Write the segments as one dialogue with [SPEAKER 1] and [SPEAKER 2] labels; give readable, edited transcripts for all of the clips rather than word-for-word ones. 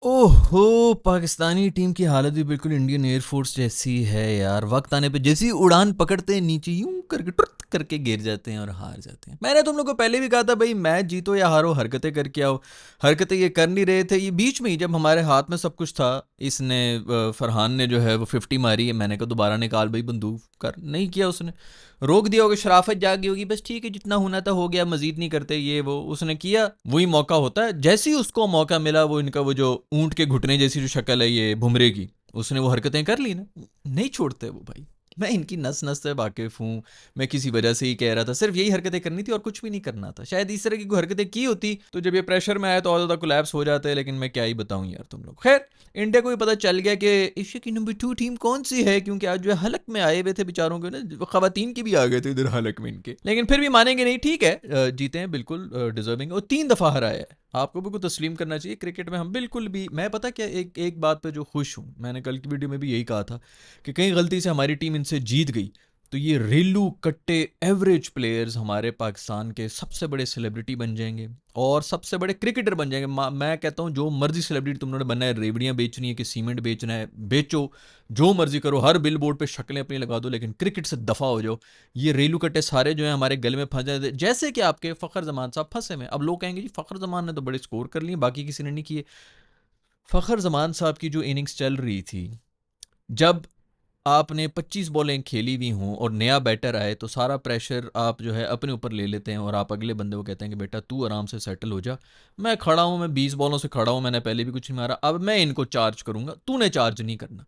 [SPEAKER 1] ओहो! पाकिस्तानी टीम की हालत भी बिल्कुल इंडियन एयरफोर्स जैसी है यार। वक्त आने पे जैसी उड़ान पकड़ते हैं नीचे यूं करके टुर्त करके गिर जाते हैं और हार जाते हैं। मैंने तुम लोग को पहले भी कहा था भाई, मैच जीतो या हारो हरकतें करके आओ। हरकतें ये कर नहीं रहे थे। ये बीच में ही जब हमारे हाथ में सब कुछ था, इसने फरहान ने जो है वो 50 मारी है। मैंने कहा दोबारा निकाल भाई बंदूक कर, नहीं किया उसने। रोक दिया होगा, शराफत जागी होगी, बस ठीक है जितना होना था हो गया, मजीद नहीं करते, ये वो उसने किया। वही मौका होता है। जैसे ही उसको मौका मिला, वो इनका वो जो ऊंट के घुटने जैसी जो शक्ल है ये बुमरे की, उसने वो हरकतें कर ली ना, नहीं छोड़ते वो भाई। मैं इनकी नस नस से वाकिफ हूँ। मैं किसी वजह से ही कह रहा था, सिर्फ यही हरकतें करनी थी और कुछ भी नहीं करना था। शायद इस तरह की कोई हरकतें की होती तो जब ये प्रेशर में आया तो और ज़्यादा कोलैप्स हो जाते हैं, लेकिन मैं क्या ही बताऊँ यार तुम लोग। खैर, इंडिया को भी पता चल गया कि एशिया की नंबर 2 टीम कौन सी है, क्योंकि आज जो है हलक में आए हुए थे बेचारों के ना, खवातीन की भी आ गए थे इधर हलक में इनके। लेकिन फिर भी मानेंगे नहीं, ठीक है, जीते हैं बिल्कुल डिजर्विंग, और 3 दफ़ा हराया है। आपको भी कुछ तस्लीम करना चाहिए क्रिकेट में। हम बिल्कुल भी, मैं पता क्या, एक एक बात पे जो खुश हूँ, मैंने कल की वीडियो में भी यही कहा था कि कहीं गलती से हमारी टीम इनसे जीत गई तो ये रेलू कट्टे एवरेज प्लेयर्स हमारे पाकिस्तान के सबसे बड़े सेलिब्रिटी बन जाएंगे और सबसे बड़े क्रिकेटर बन जाएंगे। मैं कहता हूँ जो मर्जी सेलिब्रिटी तुमने बनना है, रेवड़ियाँ बेचनी है कि सीमेंट बेचना है, बेचो, जो मर्जी करो, हर बिल बोर्ड पर शक्लें अपनी लगा दो, लेकिन क्रिकेट से दफ़ा हो जाओ। ये रेलू कट्टे सारे जो है हमारे गले में फंस जाते, जैसे कि आपके फ़खर जमान साहब फंसे में। अब लोग कहेंगे जी फ़खर जमान ने तो बड़े स्कोर कर लिए, बाकी किसी ने नहीं किए। फ़खर जमान साहब की जो इनिंग्स चल रही थी, जब आपने 25 बॉलें खेली हुई हों और नया बैटर आए तो सारा प्रेशर आप जो है अपने ऊपर ले लेते हैं और आप अगले बंदे को कहते हैं कि बेटा तू आराम से सेटल हो जा। मैं खड़ा हूँ, मैं 20 बॉलों से खड़ा हूँ, मैंने पहले भी कुछ नहीं मारा, अब मैं इनको चार्ज करूंगा, तूने चार्ज नहीं करना।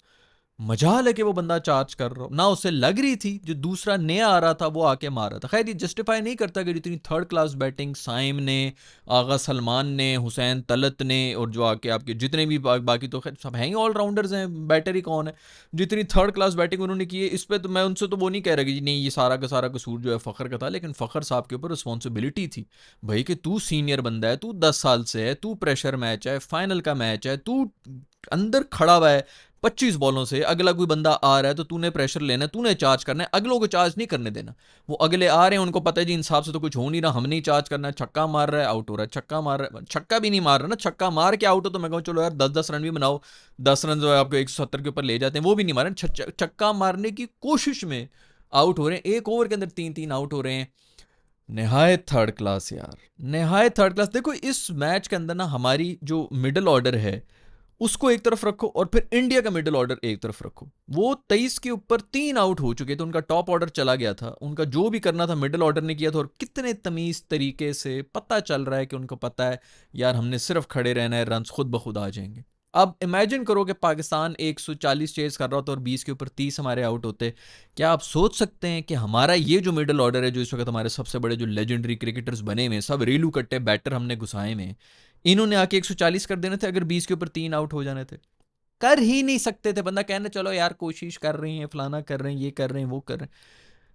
[SPEAKER 1] मजाल है कि वो बंदा चार्ज कर रहा हो ना, उसे लग रही थी, जो दूसरा नया आ रहा था वो आके मार रहा था। खैर ये जस्टिफाई नहीं करता कि जितनी थर्ड क्लास बैटिंग साइम ने, आगा सलमान ने, हुसैन तलत ने, और जो आके आपके जितने भी बाकी तो खैर सब हैं ही ऑलराउंडर्स हैं, बैटर ही कौन है। जितनी थर्ड क्लास बैटिंग उन्होंने की है, इस पर तो मैं उनसे तो वो नहीं कह रहा कि नहीं ये सारा का सारा कसूर जो है फ़खर का था, लेकिन फ़खर साहब के ऊपर रिस्पॉन्सिबिलिटी थी भाई कि तू सीनियर बंदा है, तू 10 साल से है, तू प्रेशर मैच है, फाइनल का मैच है, तू अंदर खड़ा हुआ है 25 बॉलों से, अगला कोई बंदा आ रहा है तो तूने प्रेशर लेना है, तूने चार्ज करना है, अगलों को चार्ज नहीं करने देना। वो अगले आ रहे हैं, उनको पता है जी इंसाफ से तो कुछ हो नहीं रहा, हमने ही चार्ज करना है। छक्का मार रहा है, आउट हो रहा है, छक्का मार रहा है, छक्का भी नहीं मार रहा ना, छक्का मार के आउट हो तो मैं कहूँ चलो यार 10-10 रन भी बनाओ, 10 रन जो है आपको 170 के ऊपर ले जाते हैं, वो भी नहीं मारे। छक्का मारने की कोशिश में आउट हो रहे हैं, एक ओवर के अंदर 3-3 आउट हो रहे हैं। नहायत थर्ड क्लास यार, नहायत थर्ड क्लास। देखो इस मैच के अंदर ना हमारी जो मिडल ऑर्डर है उसको एक तरफ रखो और फिर इंडिया का मिडिल ऑर्डर एक तरफ रखो। वो 23 के ऊपर 3 आउट हो चुके थे, उनका टॉप ऑर्डर चला गया था, उनका जो भी करना था मिडिल ऑर्डर ने किया था, और कितने तमीज तरीके से पता चल रहा है कि उनको पता है यार हमने सिर्फ खड़े रहना है, रन खुद ब खुद आ जाएंगे। अब इमेजिन करो कि पाकिस्तान 140 चेज कर रहा होता और 20 के ऊपर 30 हमारे आउट होते। क्या आप सोच सकते हैं कि हमारा ये जो मिडिल ऑर्डर है, जो इस वक्त हमारे सबसे बड़े जो लेजेंडरी क्रिकेटर्स बने हुए, सब रेलू कट्टे बैटर हमने घुसाए में, इन्होंने आके 140 कर देने थे अगर 20 के ऊपर 3 आउट हो जाने थे? कर ही नहीं सकते थे। बंदा कहना चलो यार कोशिश कर रही है, फलाना कर रहे हैं, ये कर रहे हैं, वो कर रहे हैं,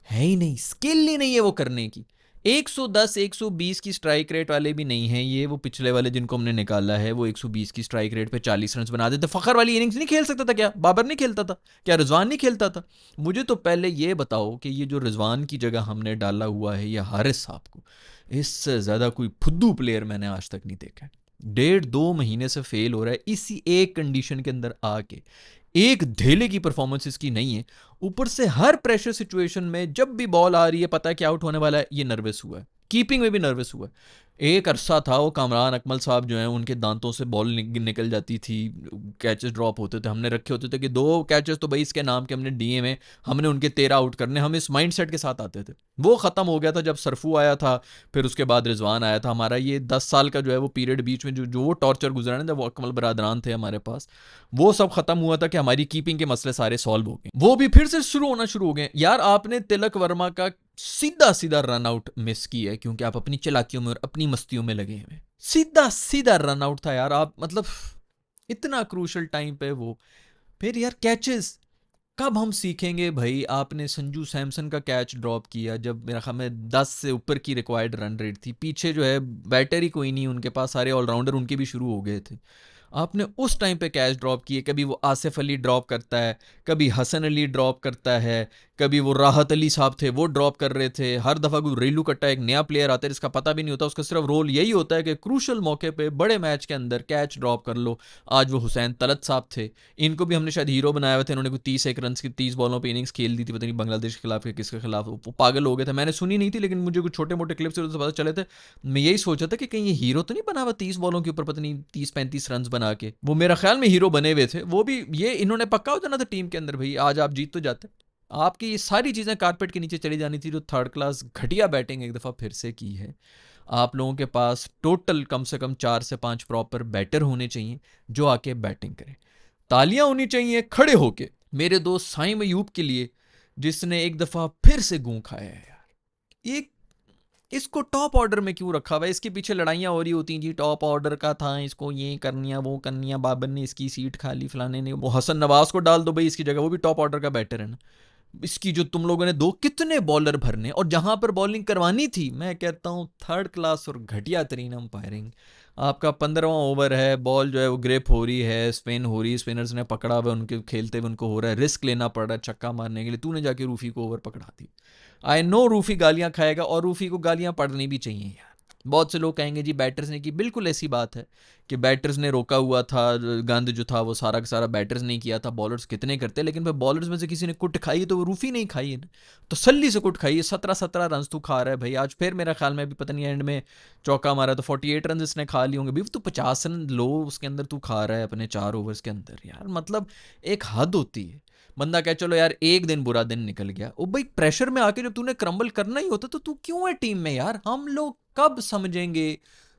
[SPEAKER 1] है ही नहीं, स्किल ही नहीं है वो करने की। 110 120 की स्ट्राइक रेट वाले भी नहीं है ये, वो पिछले वाले जिनको हमने निकाला है वो 120 की स्ट्राइक रेट पे 40 रन बना देते। फखर वाली इनिंग्स नहीं खेल सकता था क्या? बाबर नहीं खेलता था क्या? रिजवान नहीं खेलता था? मुझे तो पहले ये बताओ कि ये जो रिजवान की जगह हमने डाला हुआ है ये हारिस साहब को, इससे ज़्यादा कोई फुद्दू प्लेयर मैंने आज तक नहीं देखा है। 1.5-2 महीने से फेल हो रहा है इसी एक कंडीशन के अंदर आके, एक ढेले की परफॉर्मेंस इसकी नहीं है। ऊपर से हर प्रेशर सिचुएशन में जब भी बॉल आ रही है पता है कि आउट होने वाला है, ये नर्वस हुआ है, कीपिंग में भी नर्वस हुआ है। एक अरसा था वो कामरान अकमल साहब जो हैं उनके दांतों से बॉल निकल जाती थी, कैचेस ड्रॉप होते थे, हमने रखे होते थे कि 2 कैचेस तो भाई इसके नाम के हमने डीए में, हमने उनके 13 आउट करने, हम इस माइंड सेट के साथ आते थे। वो ख़त्म हो गया था जब सरफू आया था, फिर उसके बाद रिजवान आया था। हमारा ये 10 साल का जो है वो पीरियड बीच में जो जो वो टॉर्चर गुजरा ना, जब वो अकमल बरादरान थे हमारे पास, वो सब खत्म हुआ था कि हमारी कीपिंग के मसले सारे सॉल्व हो गए, वो भी फिर से शुरू हो गए। यार आपने तिलक वर्मा का सीधा सीधा रन आउट मिस किया है क्योंकि आप अपनी चलाकियों में और अपनी मस्तियों में लगे हुए, सीधा सीधा रन आउट था यार। आप मतलब इतना क्रूशल टाइम पे वो, फिर यार कैचेस कब हम सीखेंगे भाई? आपने संजू सैमसन का कैच ड्रॉप किया जब मेरा ख्याल में 10 से ऊपर की रिक्वायर्ड रन रेट थी, पीछे जो है बैटर ही कोई नहीं उनके पास, सारे ऑलराउंडर उनके भी शुरू हो गए थे। आपने उस टाइम पे कैच ड्रॉप किए, कभी वो आसिफ अली ड्रॉप करता है, कभी हसन अली ड्रॉप करता है, कभी वो राहत अली साहब थे वो ड्रॉप कर रहे थे, हर दफ़ा कोई रेलू कट्टा एक नया प्लेयर आता है जिसका पता भी नहीं होता, उसका सिर्फ रोल यही होता है कि क्रूशल मौके पे बड़े मैच के अंदर कैच ड्रॉप कर लो। आज वो हुसैन तलत साहब थे, इनको भी हमने शायद हीरो बनाया हुए थे, इन्होंने कोई 31 रन की 30 बॉलों पर इनिंग्स खेल दी थी, पता नहीं बांग्लादेश के खिलाफ या किसके खिलाफ, वो पागल हो गए थे। मैंने सुनी नहीं थी लेकिन मुझे कुछ छोटे मोटे क्लिप्स पता चले थे। मैं यही सोचा था कि कहीं ये हीरो तो नहीं बना हुआ 30 बॉलों के ऊपर पता नहीं 30-35 रन बना के, वो मेरा ख्याल में हीरो बने हुए थे वो भी। ये इन्होंने पक्का हो जाना था टीम के अंदर, भाई आज आप जीत तो जाते। आपकी ये सारी चीज़ें कारपेट के नीचे चली जानी थी। जो थर्ड क्लास घटिया बैटिंग एक दफ़ा फिर से की है। आप लोगों के पास टोटल कम से कम 4 से 5 प्रॉपर बैटर होने चाहिए जो आके बैटिंग करें। तालियां होनी चाहिए खड़े होके मेरे दोस्त साइम अयूब के लिए, जिसने एक दफ़ा फिर से गूं खाया है यार। एक इसको टॉप ऑर्डर में क्यों रखा हुआ है? इसके पीछे लड़ाइयाँ हो रही होती जी, टॉप ऑर्डर का था, इसको ये करनिया वो करनिया, बाबर ने इसकी सीट खा ली, फलाने ने, वो हसन नवाज को डाल दो भाई इसकी जगह, वो भी टॉप ऑर्डर का बैटर है ना। इसकी जो तुम लोगों ने दो कितने बॉलर भरने, और जहां पर बॉलिंग करवानी थी मैं कहता हूं थर्ड क्लास और घटिया तरीन अंपायरिंग। आपका 15वां ओवर है, बॉल जो है वो ग्रेप हो रही है, स्पिन हो रही है, स्पिनर्स ने पकड़ा हुआ, उनके खेलते हुए उनको हो रहा है, रिस्क लेना पड़ रहा है छक्का मारने के लिए, तूने जाके रूफी को ओवर पकड़ा दी। आई नो रूफी गालियां खाएगा और रूफी को गालियां पड़नी भी चाहिए यार। बहुत से लोग कहेंगे जी बैटर्स ने की, बिल्कुल ऐसी बात है कि बैटर्स ने रोका हुआ था, गंद जो था वो सारा का सारा बैटर्स नहीं किया था, बॉलर्स कितने करते, लेकिन फिर बॉलर्स में से किसी ने कुट खाई है तो वो रूफी नहीं खाई है, तसल्ली से कुट खाई है। 17-17 रन तू खा रहा है भाई, आज फिर मेरा ख्याल में अभी पता नहीं एंड में चौका मारा तो 48 रन इसने खा लिए होंगे भाई। तू 50 रन लो उसके अंदर तू खा रहा है अपने 4 ओवर्स के अंदर यार, मतलब एक हद होती है। बंदा कहे चलो यार एक दिन बुरा दिन निकल गया, ओ भाई प्रेशर में आके जब तूने क्रम्बल करना ही होता तो तू क्यों है टीम में यार? हम लोग कब समझेंगे?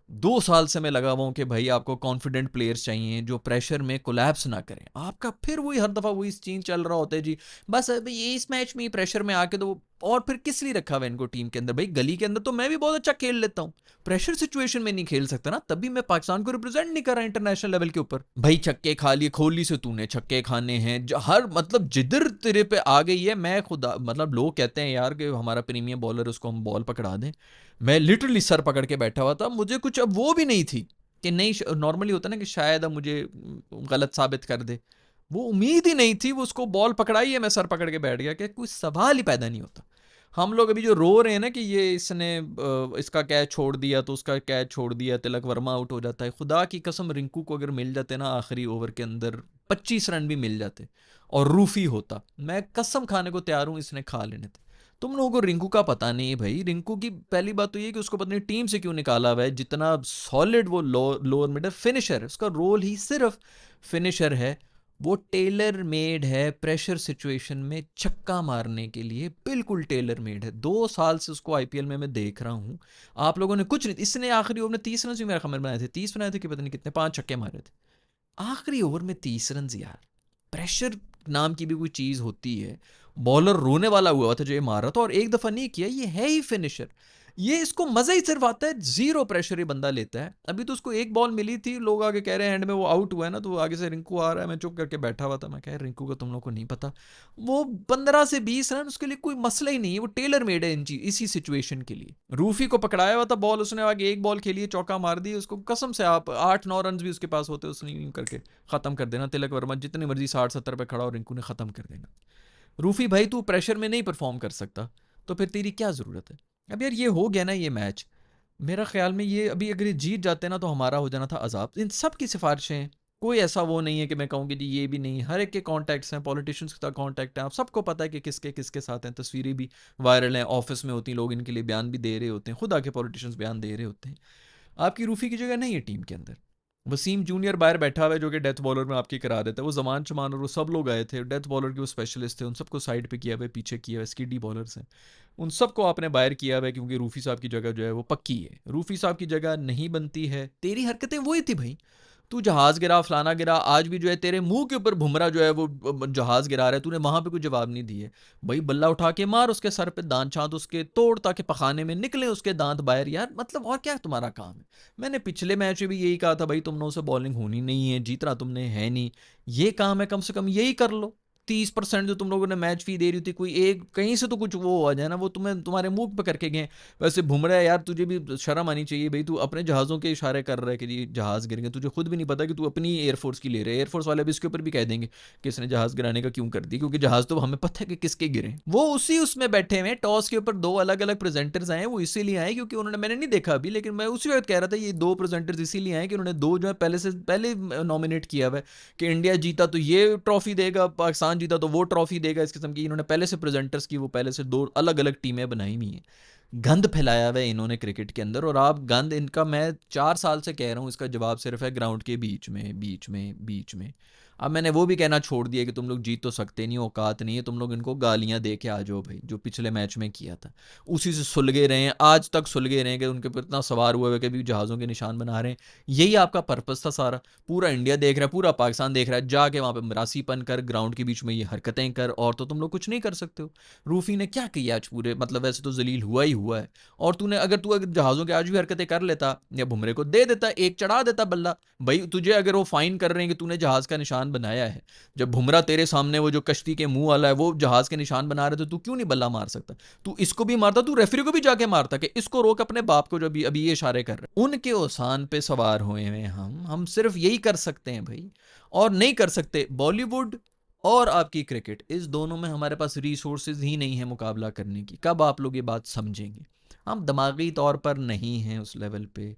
[SPEAKER 1] 2 साल से मैं लगा हुआ हूं कि भाई आपको कॉन्फिडेंट प्लेयर्स चाहिए जो प्रेशर में कोलैप्स ना करें। आपका फिर वही हर दफा वही चीज चल रहा होता है जी, बस अभी ये इस मैच में प्रेशर में आके तो। और फिर किस लिए रखा हुआ इनको टीम के अंदर? भाई गली के अंदर तो मैं भी बहुत अच्छा खेल लेता हूं, प्रेशर सिचुएशन में नहीं खेल सकता ना, तभी मैं पाकिस्तान को रिप्रेजेंट नहीं कर रहा इंटरनेशनल लेवल के ऊपर। भाई छक्के खा लिए, खोली से तूने छक्के खाने हैं, हर मतलब जिधर तेरे पे आ गई है। मैं खुदा मतलब लोग कहते हैं यार कि हमारा प्रीमियम बॉलर, उसको हम बॉल पकड़ा दें। मैं लिटरली सर पकड़ के बैठा हुआ था, मुझे कुछ अब वो भी नहीं थी कि नहीं, नॉर्मली होता ना कि शायद अब मुझे गलत साबित कर दे, वो उम्मीद ही नहीं थी। वो उसको बॉल पकड़ाई है, मैं सर पकड़ के बैठ गया कि कोई सवाल ही पैदा नहीं होता। हम लोग अभी जो रो रहे हैं ना कि ये इसने इसका कैच छोड़ दिया तो उसका कैच छोड़ दिया, तिलक वर्मा आउट हो जाता है। खुदा की कसम रिंकू को अगर मिल जाते ना आखिरी ओवर के अंदर 25 रन भी मिल जाते और रूफी होता, मैं कसम खाने को तैयार हूं इसने खा लेने थे। तुम लोगों को रिंकू का पता नहीं है भाई। रिंकू की पहली बात तो ये कि उसको पता नहीं टीम से क्यों निकाला हुआ है। जितना सॉलिड वो लोअर मिडल फिनिशर है, उसका रोल ही सिर्फ फिनिशर है। वो टेलर मेड है प्रेशर सिचुएशन में छक्का मारने के लिए, बिल्कुल टेलर मेड है। 2 साल से उसको आईपीएल में मैं देख रहा हूं। आप लोगों ने कुछ नहीं, इसने आखिरी ओवर में 30 रन भी मेरा खबर बनाए थे, 30 बनाए थे कि पता नहीं कितने, 5 छक्के मारे थे आखिरी ओवर में 30 रन यार। प्रेशर नाम की भी कोई चीज होती है। बॉलर रोने वाला हुआ था जो ये मार रहा था, और एक दफा नहीं किया, ये है ही फिनिशर। ये इसको मजा ही सिर्फ आता है, जीरो प्रेशर ये बंदा लेता है। अभी तो उसको एक बॉल मिली थी, लोग आगे कह रहे हैं एंड में वो आउट हुआ है ना, तो वो आगे से रिंकू आ रहा है, मैं चुप करके बैठा हुआ था। मैं कह रिंकू का तुम लोग को नहीं पता, वो 15 से 20 रन उसके लिए कोई मसला ही नहीं है, वो टेलर मेड है इसी सिचुएशन के लिए। रूफी को पकड़ाया हुआ था बॉल, उसने आगे एक बॉल खेली, चौका मार दी, उसको कसम से आप 8-9 रन भी उसके पास होते उसने यूं करके खत्म कर देना। तिलक वर्मा जितनी मर्जी 60-70 पे खड़ा और रिंकू ने खत्म कर देना। रूफी भाई तू प्रेशर में नहीं परफॉर्म कर सकता तो फिर तेरी क्या जरूरत है? अब यार ये हो गया ना ये मैच, मेरा ख्याल में ये अभी अगर ये जीत जाते ना तो हमारा हो जाना था अजाब। इन सब की सिफारिशें, कोई ऐसा वो नहीं है कि मैं कहूँ कि जी ये भी नहीं, हर एक के कॉन्टैक्ट्स हैं, पॉलिटिशियंस के साथ कॉन्टैक्ट हैं, आप सबको पता है कि किसके किसके साथ हैं, तस्वीरें भी वायरल हैं, ऑफिस में होती हैं, लोग इनके लिए बयान भी दे रहे होते हैं, खुद आके पॉलिटिशियंस बयान दे रहे होते हैं। आपकी रूफी की जगह नहीं है टीम के अंदर। वसीम जूनियर बाहर बैठा हुआ है जो कि डेथ बॉलर में आपकी करा देता है। वो जमान चमान और वो सब लोग आए थे, डेथ बॉलर के वो स्पेशलिस्ट थे, उन सबको साइड पे किया हुआ है, पीछे किया हुआ है, स्किडी बॉलर्स हैं, उन सबको आपने बाहर किया हुआ है क्योंकि रूफी साहब की जगह जो है वो पक्की है। रूफी साहब की जगह नहीं बनती है। तेरी हरकतें वही थी भाई, तू जहाज गिरा, फलाना गिरा, आज भी जो है तेरे मुंह के ऊपर भुमरा जो है वो जहाज गिरा रहा है, तूने वहां पे कोई जवाब नहीं दिए। भाई बल्ला उठा के मार उसके सर पे, दांत चांद उसके तोड़ ताकि पखाने में निकले उसके दांत बाहर यार। मतलब और क्या तुम्हारा काम है? मैंने पिछले मैच में भी यही कहा था भाई तुम लोगों से बॉलिंग होनी नहीं है, जीतना तुमने है नहीं, ये काम है कम से कम यही कर लो। 30% जो तुम लोगों ने मैच फी दे रही थी, कोई एक कहीं से तो कुछ वो आ जाए ना, वो तुम्हें तुम्हारे मुंह पे करके गए। वैसे बुमराह यार, तुझे भी शर्म आनी चाहिए भाई, तू अपने जहाज़ों के इशारे कर रहा है कि जी जहाज़ गिर गए, तुझे खुद भी नहीं पता कि तू अपनी एयरफोर्स की ले रहे है। एयरफोर्स वाले भी इसके ऊपर भी कह देंगे कि इसने जहाज़ गिराने का क्यों कर दी, क्योंकि जहाज़ तो हमें पता है कि किसके गिरे। वो उसी उसमें बैठे हुए टॉस के ऊपर 2 अलग-अलग प्रेजेंटर्स आए, वो इसीलिए आए क्योंकि उन्होंने, मैंने नहीं देखा अभी, लेकिन मैं उसी वक्त कह रहा था ये 2 प्रेजेंटर्स इसीलिए आए कि उन्होंने 2 जो है पहले नॉमिनेट किया हुआ है कि इंडिया जीता तो ये ट्रॉफी देगा, पाकिस्तान जीता तो वो ट्रॉफी देगा, इस किस्म की इन्होंने पहले से प्रेजेंटर्स की वो पहले से 2 अलग-अलग टीमें बनाई हुई हैं। गंद फैलाया हुआ है इन्होंने क्रिकेट के अंदर, और आप गंद इनका, मैं 4 साल से कह रहा हूँ, इसका जवाब सिर्फ है ग्राउंड के बीच में। अब मैंने वो भी कहना छोड़ दिया कि तुम लोग जीत तो सकते नहीं, औकात नहीं है, तुम लोग इनको गालियां दे के आ जाओ भाई, जो पिछले मैच में किया था उसी से सुलगे रहे हैं, आज तक सुलगे रहे हैं कि उनके ऊपर इतना सवार हुआ है कि भी जहाज़ों के निशान बना रहे हैं। यही आपका पर्पस था सारा। पूरा इंडिया देख रहा है, पूरा पाकिस्तान देख रहा है, जाके वहाँ पे मरासीपन कर, ग्राउंड के बीच में ये हरकतें कर, और तो तुम लोग कुछ नहीं कर सकते हो। रूफी ने क्या किया आज पूरे, मतलब वैसे तो जलील हुआ ही हुआ है, और अगर जहाज़ों के आज भी हरकतें कर लेता या बुमरे को दे देता, एक चढ़ा देता बल्ला भाई, तुझे अगर वो फाइन कर रहे हैं कि तूने जहाज़ का निशान बनाया है, जब बुमरा तेरे सामने वो जो कश्ती के मुंह वाला है वो जहाज़ के निशान बना रहे, तो तू क्यों नहीं बल्ला मार सकता? तू इसको भी मारता, तू रेफरी को भी जाके मारता कि इसको रोक अपने बाप को जो अभी अभी ये इशारे कर रहे हैं। उनके ओसान पे सवार हुए हैं हम सिर्फ यही कर सकते हैं भाई, और नहीं कर सकते। बॉलीवुड और आपकी क्रिकेट, इस दोनों में हमारे पास रिसोर्सेज ही नहीं है मुकाबला करने की। कब आप लोग ये बात समझेंगे? हम दिमागी तौर पर नहीं हैं उस लेवल पे।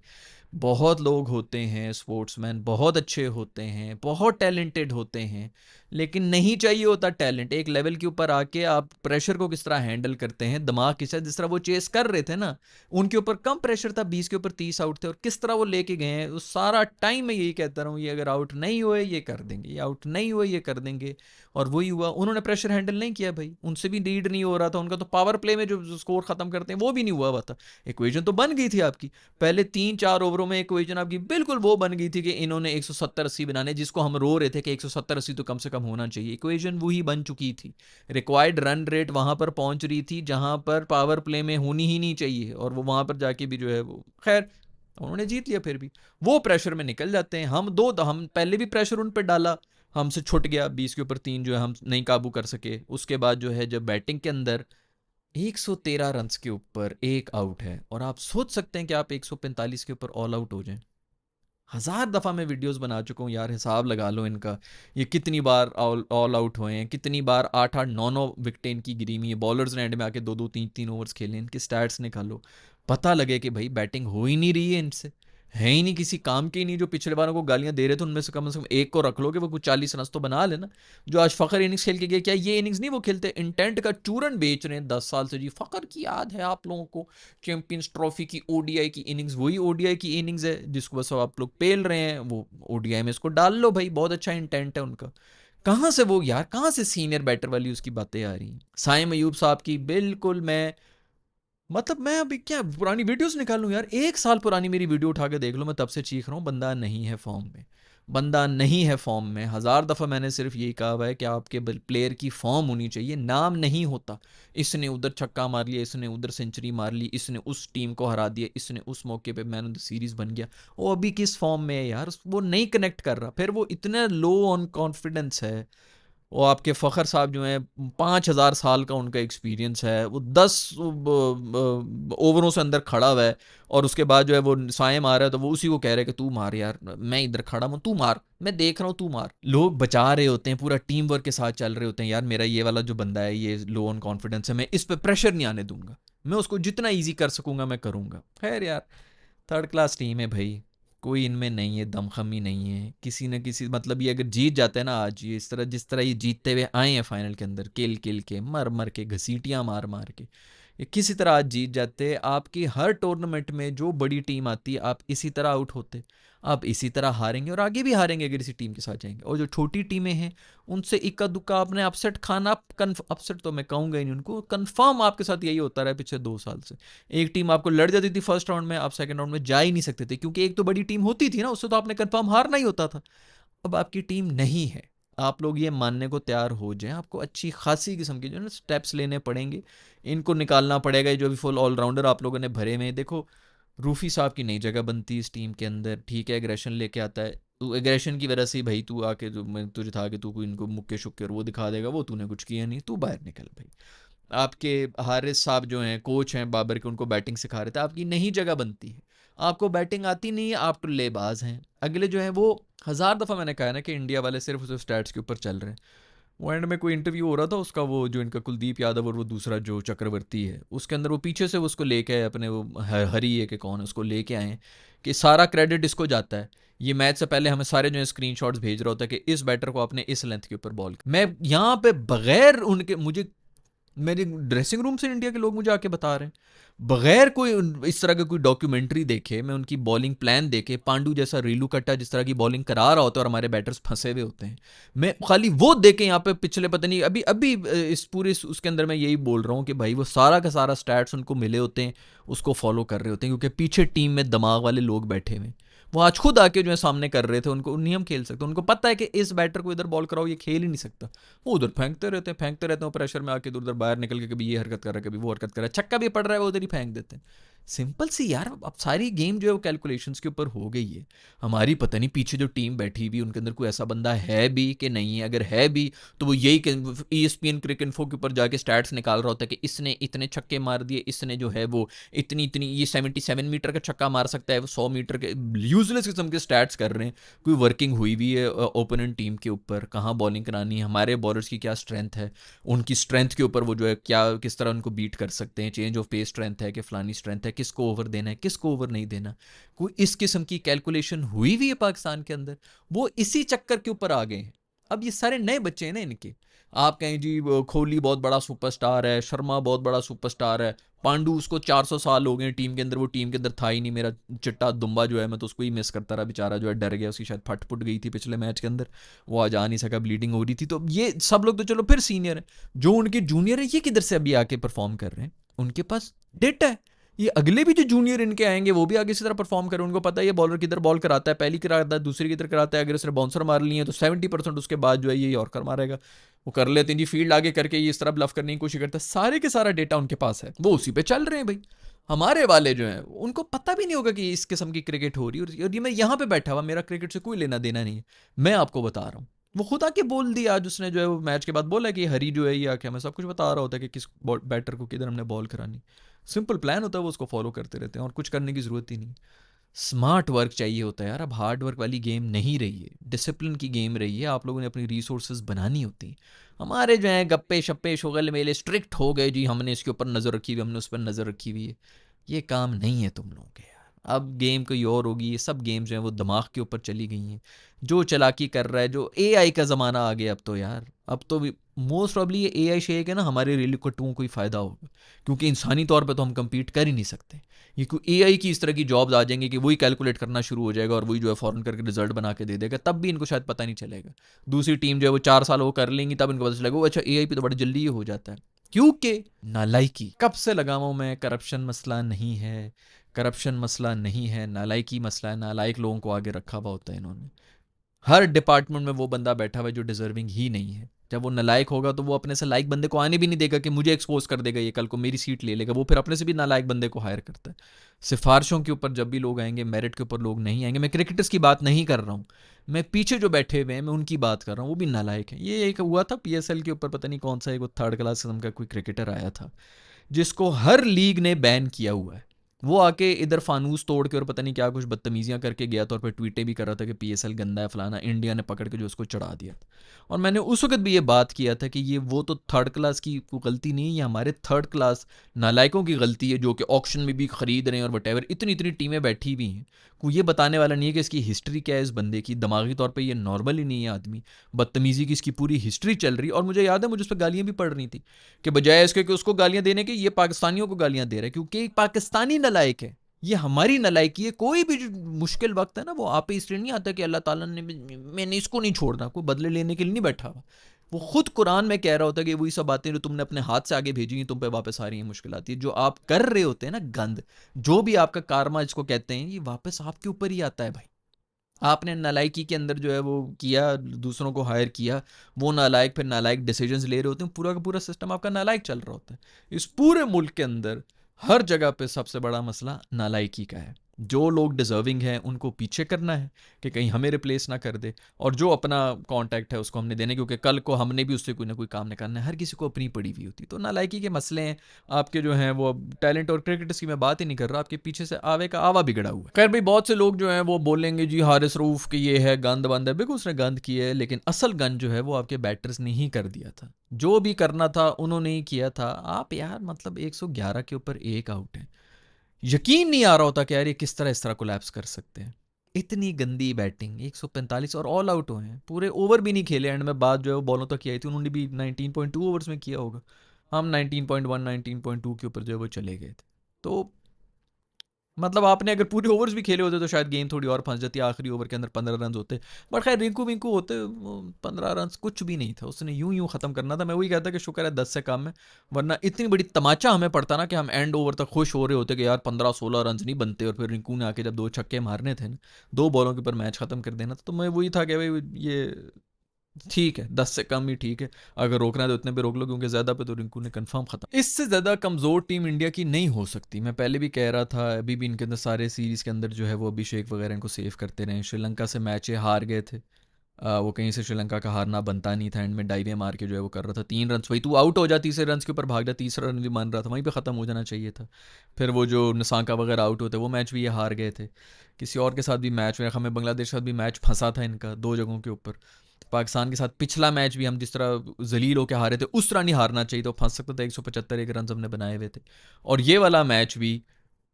[SPEAKER 1] बहुत लोग होते हैं स्पोर्ट्समैन, बहुत अच्छे होते हैं, बहुत टैलेंटेड होते हैं, लेकिन नहीं चाहिए होता टैलेंट। एक लेवल के ऊपर आके आप प्रेशर को किस तरह हैंडल करते हैं, दिमाग किस तरह, जिस तरह वो चेस कर रहे थे ना, उनके ऊपर कम प्रेशर था, 20 के ऊपर 30 आउट थे, और किस तरह वो लेके गए हैं। उस सारा टाइम मैं यही कहता रहा हूँ, ये अगर आउट नहीं हुए ये कर देंगे, ये आउट नहीं हुए ये कर देंगे, और वही हुआ। उन्होंने प्रेशर हैंडल नहीं किया भाई, उनसे भी लीड नहीं हो रहा था, उनका तो पावर प्ले में जो स्कोर खत्म करते हैं वो भी नहीं हुआ था। इक्वेशन तो बन गई थी आपकी, पहले 3-4 ओवरों में इक्वेशन आपकी बिल्कुल वो बन गई थी कि इन्होंने 170-80 बनाने, जिसको हम रो रहे थे कि 170-80 तो कम से कम होना चाहिए। इक्वेशन वही बन चुकी थी, रिक्वायर्ड रन रेट वहां पर पहुंच रही थी जहां पर पावर प्ले में होनी ही नहीं चाहिए, और वो वहां पर जाके भी जो है वो खैर उन्होंने जीत लिया। फिर भी वो प्रेशर में निकल जाते हैं। हम पहले भी प्रेशर उन पर डाला, हमसे छुट गया, 20 के ऊपर 3 जो है हम नहीं काबू कर सके। उसके बाद जो है जब बैटिंग के अंदर 113 रन्स के ऊपर एक आउट है, और आप सोच सकते हैं कि आप 145 के ऊपर ऑल आउट हो जाएं। 1000 दफ़ा मैं वीडियोस बना चुका हूँ यार, हिसाब लगा लो इनका, ये कितनी बार ऑल आउट हुए हैं, कितनी बार 8-8 9-9 विकेटें इनकी गिरी हुई है, बॉलर्स ने एंड में आके 2-2 3-3 ओवर्स खेले। इनके स्टैट्स निकालो, पता लगे कि भाई बैटिंग हो ही नहीं रही है इनसे, है ही नहीं, किसी काम के ही नहीं। जो पिछले बारों को गालियां दे रहे थे उनमें से कम एक को रख लो कि वो कुछ 40 रन तो बना लेना। जो आज फ़खर इनिंग्स खेल के गए, क्या ये इनिंग्स नहीं वो खेलते? इंटेंट का चूरन बेच रहे हैं 10 साल से जी। फ़खर की याद है आप लोगों को, चैंपियंस ट्रॉफी की ओडीआई की इनिंग्स, वही ओडीआई की इनिंग्स है जिसको बस आप लोग पेल रहे हैं, वो ओडीआई में इसको डाल लो भाई, बहुत अच्छा इंटेंट है उनका। कहाँ से वो यार, कहाँ से सीनियर बैटर वाली उसकी बातें आ रही हैं? साइम अयूब साहब की बिल्कुल मैं, मतलब मैं अभी क्या पुरानी वीडियोस निकालूं यार, 1 साल पुरानी मेरी वीडियो उठा के देख लो, मैं तब से चीख रहा हूँ बंदा नहीं है फॉर्म में, बंदा नहीं है फॉर्म में। 1000 दफ़ा मैंने सिर्फ यही कहा हुआ है कि आपके प्लेयर की फॉर्म होनी चाहिए, नाम नहीं होता। इसने उधर छक्का मार लिया, इसने उधर सेंचुरी मार ली, इसने उस टीम को हरा दिया, इसने उस मौके पे मैन ऑफ द सीरीज बन गया। वो अभी किस फॉर्म में है यार, वो नहीं कनेक्ट कर रहा, फिर वो इतना लो ऑन कॉन्फिडेंस है। वो आपके फ़खर साहब जो हैं, 5000 साल का उनका एक्सपीरियंस है, वो 10 ओवरों से अंदर खड़ा हुआ है, और उसके बाद जो है वो साइम आ रहा है तो वो उसी को कह रहे हैं कि तू मार यार, मैं इधर खड़ा हूँ, तू मार, मैं देख रहा हूँ, तू मार। लोग बचा रहे होते हैं, पूरा टीम वर्क के साथ चल रहे होते हैं। यार मेरा ये वाला जो बंदा है ये लो ऑन कॉन्फिडेंस है, मैं इस पर प्रेशर नहीं आने दूंगा, मैं उसको जितना ईजी कर सकूंगा मैं करूंगा। खैर यार, थर्ड क्लास टीम है भाई, कोई इनमें नहीं है, दमखमी नहीं है किसी न किसी, मतलब ये अगर जीत जाते हैं ना आज, ये इस तरह जिस तरह ये जीतते हुए आए हैं फाइनल के अंदर, किल किल के, मर मर के, घसीटियाँ मार मार के, ये किसी तरह आज जीत जाते। आपकी हर टूर्नामेंट में जो बड़ी टीम आती है आप इसी तरह आउट होते, आप इसी तरह हारेंगे, और आगे भी हारेंगे अगर इसी टीम के साथ जाएंगे। और जो छोटी टीमें हैं उनसे इक्का दुक्का आपने अपसेट खाना, अपसेट तो मैं कहूँगा ही नहीं उनको, कन्फर्म आपके साथ यही होता रहा पिछले 2 साल से। एक टीम आपको लड़ जाती थी फर्स्ट राउंड में, आप सेकंड राउंड में जा ही नहीं सकते थे, क्योंकि एक तो बड़ी टीम होती थी ना, उससे तो आपने कंफर्म हारना ही होता था। अब आपकी टीम नहीं है, आप लोग ये मानने को तैयार हो जाएं, आपको अच्छी खासी किस्म के जो है ना स्टेप्स लेने पड़ेंगे, इनको निकालना पड़ेगा। जो भी फुल ऑलराउंडर आप लोगों ने भरे में, देखो रूफी साहब की नई जगह बनती है इस टीम के अंदर, ठीक है एग्रेशन लेके आता है, एग्रेशन की वजह से भाई तू आके जो मैं तुझे था कि तू कोई इनको मुक्के शुक्के और वो दिखा देगा, वो तूने कुछ किया नहीं, तू बाहर निकल भाई। आपके हारिस साहब जो हैं कोच हैं बाबर के, उनको बैटिंग सिखा रहे थे, आपकी नहीं जगह बनती है, आपको बैटिंग आती नहीं है, आप टुल्लेबाज हैं। अगले जो हैं वो 1000 दफ़ा मैंने कहा है ना कि इंडिया वाले सिर्फ उस स्टैट्स के ऊपर चल रहे हैं। वो एंड में कोई इंटरव्यू हो रहा था उसका, वो जो इनका कुलदीप यादव और वो दूसरा जो चक्रवर्ती है, उसके अंदर वो पीछे से उसको लेके आए अपने, वो हरी है कि कौन है, उसको लेके आए कि सारा क्रेडिट इसको जाता है। ये मैच से पहले हमें सारे जो है स्क्रीनशॉट्स भेज रहा होता है कि इस बैटर को आपने इस लेंथ के ऊपर बॉल, मैं यहाँ पे बगैर उनके, मुझे मेरे ड्रेसिंग रूम से इंडिया के लोग मुझे आके बता रहे हैं, बगैर कोई इस तरह का कोई डॉक्यूमेंट्री देखे, मैं उनकी बॉलिंग प्लान देखे, पांडू जैसा रीलू कट्टा जिस तरह की बॉलिंग करा रहा होता है और हमारे बैटर्स फंसे हुए होते हैं, मैं खाली वो देखे यहाँ पे पिछले पता नहीं अभी अभी इस पूरे उसके अंदर मैं यही बोल रहा हूँ कि भाई वो सारा का सारा स्टैट्स उनको मिले होते हैं, उसको फॉलो कर रहे होते हैं, क्योंकि पीछे टीम में दिमाग वाले लोग बैठे हुए हैं। वो आज खुद आके जो है सामने कर रहे थे, उनको नियम खेल सकते, उनको पता है कि इस बैटर को इधर बॉल कराओ, ये खेल ही नहीं सकता। वो उधर फेंकते रहते हैं प्रेशर में आके, उधर बाहर निकल के कभी ये हरकत कर रहा है, कभी वो हरकत कर रहा है, छक्का भी पड़ रहा है वो उधर ही फेंक देते हैं। सिंपल सी यार, अब सारी गेम जो है वो कैलकुलेशंस के ऊपर हो गई है। हमारी पता नहीं पीछे जो टीम बैठी हुई उनके अंदर कोई ऐसा बंदा है भी कि नहीं है, अगर है भी तो वो यही ESPN क्रिक इन्फो के ऊपर जाके स्टैट्स निकाल रहा होता है कि इसने इतने छक्के मार दिए, इसने जो है वो इतनी इतनी ये 77 मीटर का छक्का मार सकता है, वो 100 मीटर के यूजलेस किस्म के स्टैट्स कर रहे हैं। कोई वर्किंग हुई भी है ओपोनेंट टीम के ऊपर, कहाँ बॉलिंग करानी है, हमारे बॉलर्स की क्या स्ट्रेंथ है, उनकी स्ट्रेंथ के ऊपर वो जो है क्या किस तरह उनको बीट कर सकते हैं, चेंज ऑफ पेस स्ट्रेंथ है कि फलानी स्ट्रेंथ है, किसको ओवर देना है किसको ओवर नहीं देना, कोई इस किस्म की कैलकुलेशन हुई भी है पाकिस्तान के अंदर। वो इसी चक्कर के ऊपर आ गए हैं। अब ये सारे नए बच्चे हैं ना इनके, आप कहें जी कोहली बहुत बड़ा सुपरस्टार है, शर्मा बहुत बड़ा सुपरस्टार है, पांडू उसको 400 साल हो गए टीम के अंदर, वो टीम के अंदर था ही नहीं, मेरा चिट्टा दुम्बा जो है मैं तो उसको ही मिस करता रहा, बेचारा जो है डर गया, उसकी शायद फट फुट गई थी पिछले मैच के अंदर, वो आज आ नहीं सका, ब्लीडिंग हो रही थी। तो ये सब लोग तो चलो फिर सीनियर है, जो उनके जूनियर है ये किधर से अभी आके परफॉर्म कर रहे हैं, उनके पास डेटा है। ये अगले भी जो जूनियर इनके आएंगे वो भी आगे इसी तरह परफॉर्म करें, उनको पता है ये बॉलर किधर बॉल कराता है, पहली कराता है दूसरी किधर कराता है, अगर उसने बाउंसर मार लिए हैं तो 70% उसके बाद जो है ये यॉर्कर मारेगा, वो कर लेते हैं जी फील्ड आगे करके ये इस तरह ब्लफ करने की कोशिश करता है, सारे के सारा डेटा उनके पास है, वो उसी पे चल रहे हैं भाई। हमारे वाले जो हैं उनको पता भी नहीं होगा कि इस किस्म की क्रिकेट हो रही है, और ये मैं यहाँ पे बैठा हुआ, मेरा क्रिकेट से कोई लेना देना नहीं है, मैं आपको बता रहा हूँ। वो खुद आके बोल दिया आज, उसने जो है वो मैच के बाद बोला कि हरी जो है ये आके हमें सब कुछ बता रहा होता है कि किस बैटर को किधर हमने बॉल करानी। सिंपल प्लान होता है, वो उसको फॉलो करते रहते हैं और कुछ करने की ज़रूरत ही नहीं। स्मार्ट वर्क चाहिए होता है यार, अब हार्ड वर्क वाली गेम नहीं रही है, डिसिप्लिन की गेम रही है, आप लोगों ने अपनी रिसोर्सेज बनानी होती हैं। हमारे जो हैं गप्पे शप्पे शुगल मेले स्ट्रिक्ट हो गए जी, हमने इसके ऊपर नज़र रखी हुई, हमने उस पर नज़र रखी हुई है, ये काम नहीं है तुम लोगों के यार। अब गेम कोई और होगी, ये सब गेम जो है वो दिमाग के ऊपर चली गई हैं, जो चलाकी कर रहा है, जो AI का ज़माना आ गया अब तो यार, अब तो मोस्ट प्रॉब्ली ये AI शेक है ना, हमारे रेल कट्टुओं को ही फ़ायदा होगा, क्योंकि इंसानी तौर पे तो हम कम्पीट कर ही नहीं सकते। ये कोई AI की इस तरह की जॉब्स आ जाएंगी कि वही कैलकुलेट करना शुरू हो जाएगा और वही जो है फ़ौरन करके रिजल्ट बना के दे देगा, तब भी इनको शायद पता नहीं चलेगा। दूसरी टीम जो है वो 4 साल वो कर लेंगी, तब इनको पता चलेगा वो अच्छा AI पे तो बड़ी जल्दी ये हो जाता है, क्योंकि नालायकी कब से लगावा हूँ मैं, करप्शन मसला नहीं है, करप्शन मसला नहीं है, नालायकी मसला है, नालायक लोगों को आगे रखा हुआ होता है इन्होंने। हर डिपार्टमेंट में वो बंदा बैठा हुआ है जो डिजर्विंग ही नहीं है, जब वो नालायक होगा तो वो अपने से लायक बंदे को आने भी नहीं देगा कि मुझे एक्सपोज कर देगा ये, कल को मेरी सीट ले लेगा, वो फिर अपने से भी नालायक बंदे को हायर करता है। सिफारिशों के ऊपर जब भी लोग आएंगे, मेरिट के ऊपर लोग नहीं आएंगे, मैं क्रिकेटर्स की बात नहीं कर रहा हूँ, मैं पीछे जो बैठे हुए हैं मैं उनकी बात कर रहा हूँ, वो भी नालायक हैं। ये एक हुआ था PSL के ऊपर, पता नहीं कौन सा एक थर्ड क्लास किस्म का कोई क्रिकेटर आया था जिसको हर लीग ने बैन किया हुआ है, वो आके इधर फानूस तोड़ के और पता नहीं क्या कुछ बदतमीजियां करके गया था, और फिर ट्वीटें भी कर रहा था कि PSL गंदा है फलाना, इंडिया ने पकड़ के जो उसको चढ़ा दिया था। और मैंने उस वक्त भी ये बात किया था कि ये वो तो थर्ड क्लास की गलती नहीं है, ये हमारे थर्ड क्लास नालायकों की गलती है जो कि ऑक्शन में भी खरीद रहे हैं और वटेवर, इतनी इतनी टीमें बैठी हुई हैं, कोई ये बताने वाला नहीं है कि इसकी हिस्ट्री क्या है, इस बंदे की दिमागी तौर पर ये नॉर्मल ही नहीं है आदमी, बदतमीजी की इसकी पूरी हिस्ट्री चल रही। और मुझे याद है मुझे उस पर गालियाँ भी पड़ रही थी कि बजाय इसके कि उसको गालियां देने के, ये पाकिस्तानियों को गालियां दे रहा है क्योंकि एक पाकिस्तानी नलायक है, ये हमारी नलायकी है। कोई भी जो मुश्किल वक्त है ना, वो आप इसलिए नहीं आता कि अल्लाह ताला ने मैंने इसको नहीं छोड़ना, कोई बदले लेने के लिए नहीं बैठा हुआ, वो खुद कुरान में कह रहा होता है कि वही सब बातें जो तुमने अपने हाथ से आगे भेजी हैं तुम पे वापस आ रही हैं मुश्किल आती है, जो आप कर रहे होते हैं ना गंद, जो भी आपका कारमा जिसको कहते हैं, ये वापस आपके ऊपर ही आता है भाई। आपने नालायकी के अंदर जो है वो किया, दूसरों को हायर किया, वो नालायक फिर नालायक डिसीजंस ले रहे होते हैं, पूरा का पूरा सिस्टम आपका नालायक चल रहा होता है। इस पूरे मुल्क के अंदर हर जगह पे सबसे बड़ा मसला नालायकी का है, जो लोग डिजर्विंग हैं उनको पीछे करना है कि कहीं हमें रिप्लेस ना कर दे, और जो अपना कांटेक्ट है उसको हमने देना, क्योंकि कल को हमने भी उससे कोई ना कोई काम निकालना है। हर किसी को अपनी पड़ी हुई होती, तो नालायकी के मसले हैं आपके जो हैं वो टैलेंट और क्रिकेटर्स की मैं बात ही नहीं कर रहा, आपके पीछे से आवे का आवा बिगड़ा हुआ है। खैर भाई, बहुत से लोग जो हैं वो बोलेंगे जी हारिस रऊफ की ये है गंद बंद है, बिल्कुल उसने गंद की है, लेकिन असल गंद जो है वो आपके बैटर्स ने ही कर दिया था। जो भी करना था उन्होंने ही किया था। आप यार मतलब 111 के ऊपर 1 आउट है, यकीन नहीं आ रहा होता कि यार ये किस तरह इस तरह कोलैप्स कर सकते हैं। इतनी गंदी बैटिंग, 145 और ऑल आउट हुए हैं, पूरे ओवर भी नहीं खेले। एंड में बात जो है वो बॉलों तक की आई थी, उन्होंने भी 19.2 ओवर्स में किया होगा, हम 19.1 19.2 के ऊपर जो है वो चले गए थे। तो मतलब आपने अगर पूरे ओवर्स भी खेले होते तो शायद गेम थोड़ी और फंस जाती, आखिरी ओवर के अंदर 15 रन होते। बट खैर रिंकू विंकू होते, 15 रन कुछ भी नहीं था, उसने यूं ख़त्म करना था। मैं वही कहता कि शुक्र है 10 से कम है, वरना इतनी बड़ी तमाचा हमें पड़ता ना कि हम एंड ओवर तक खुश हो रहे होते कि यार 15-16 रन नहीं बनते, और फिर रिंकू ने आके जब 2 छक्के मारने थे ना, 2 बॉलों के ऊपर मैच ख़त्म कर देना था, तो मैं वही था कि भाई ये ठीक है, 10 से कम ही ठीक है, अगर रोकना है तो उतने पे रोक लो, क्योंकि ज़्यादा पे तो रिंकू ने कंफर्म खत्म। इससे ज़्यादा कमज़ोर टीम इंडिया की नहीं हो सकती। मैं पहले भी कह रहा था, अभी भी इनके अंदर सारे सीरीज़ के अंदर जो है वो अभिषेक वगैरह इनको सेव करते रहे। श्रीलंका से मैच हार गए थे, वो कहीं से श्रीलंका का हारना बनता नहीं था, एंड में डाइवे मार के जो है वो कर रहा था 3 रन, वही तू आउट हो जा, तीसरे रन के ऊपर भाग जा, तीसरा रन भी मान रहा था, वहीं पे ख़त्म हो जाना चाहिए था। फिर वो जो नसांका वगैरह आउट होते, वो मैच भी ये हार गए थे। किसी और के साथ भी मैच, मेरा ख्याल में बांग्लादेश के साथ भी मैच फंसा था इनका 2 जगहों के ऊपर। पाकिस्तान के साथ पिछला मैच भी हम जिस तरह जलील होकर हारे थे, उस तरह नहीं हारना चाहिए, तो फंस सकता था। 175 रन हमने बनाए हुए थे, और ये वाला मैच भी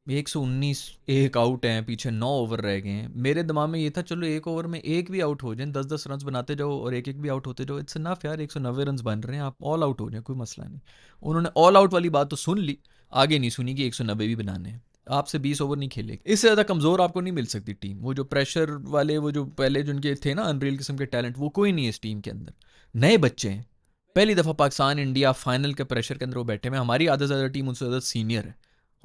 [SPEAKER 1] 119, 1 आउट हैं, पीछे 9 ओवर रह गए हैं। मेरे दिमाग में ये था चलो 1 ओवर में एक भी आउट हो जाए, 10-10 रन बनाते जाओ और एक एक भी आउट होते जाओ, इट्स इनफ यार। 190 रन बन रहे हैं, आप ऑल आउट हो जाए, कोई मसला नहीं। उन्होंने ऑल आउट वाली बात तो सुन ली, आगे नहीं सुनी कि 190 भी बनाने हैं। आपसे 20 ओवर नहीं खेलेगी, इससे ज़्यादा कमज़ोर आपको नहीं मिल सकती टीम। वो जो प्रेशर वाले, वो जो पहले जिनके थे ना अनरियल किस्म के टैलेंट, वो कोई नहीं है इस टीम के अंदर। नए बच्चे हैं, पहली दफ़ा पाकिस्तान इंडिया फाइनल के प्रेशर के अंदर वो बैठे हुए। हमारी आधा से ज़्यादा टीम उनसे ज़्यादा सीनियर है,